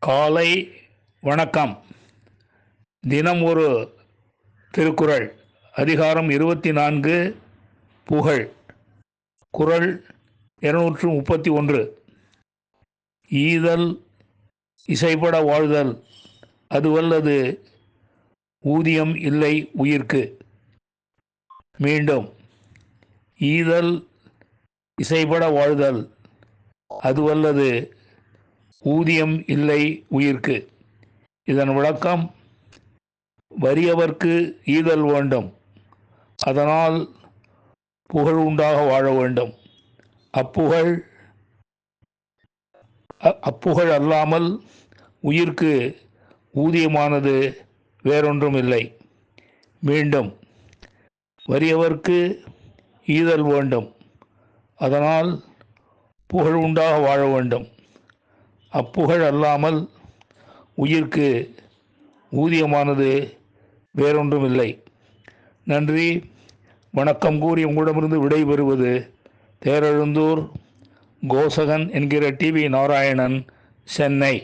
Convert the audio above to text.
காலை வணக்கம். தினம் ஒரு திருக்குறள். அதிகாரம் 24. புகழ். குறள் 231. ஈதல் இசைபட வாழ்தல் அதுவல்லது ஊதியம் இல்லை உயிர்க்கு. மீண்டும். ஈதல் இசைபட வாழ்தல் அதுவல்லது ஊதியம் இல்லை உயிர்க்கு. இதன் விளக்கம்: வறியவர்க்கு ஈதல் வேண்டும், அதனால் புகழ் உண்டாக வாழ வேண்டும். அப்புகழ் அல்லாமல் உயிர்க்கு ஊதியமானது வேறொன்றும் இல்லை. மீண்டும். வறியவர்க்கு ஈதல் வேண்டும், அதனால் புகழ் உண்டாக வாழ வேண்டும். அப்புகழ் அல்லாமல் உயிர்க்கு ஊதியமானது வேறொன்றும் இல்லை. நன்றி, வணக்கம் கூறி உங்களிடமிருந்து விடைபெறுவது தேரெழுந்தூர் கோசகன் என்கிற டிவி நாராயணன், சென்னை.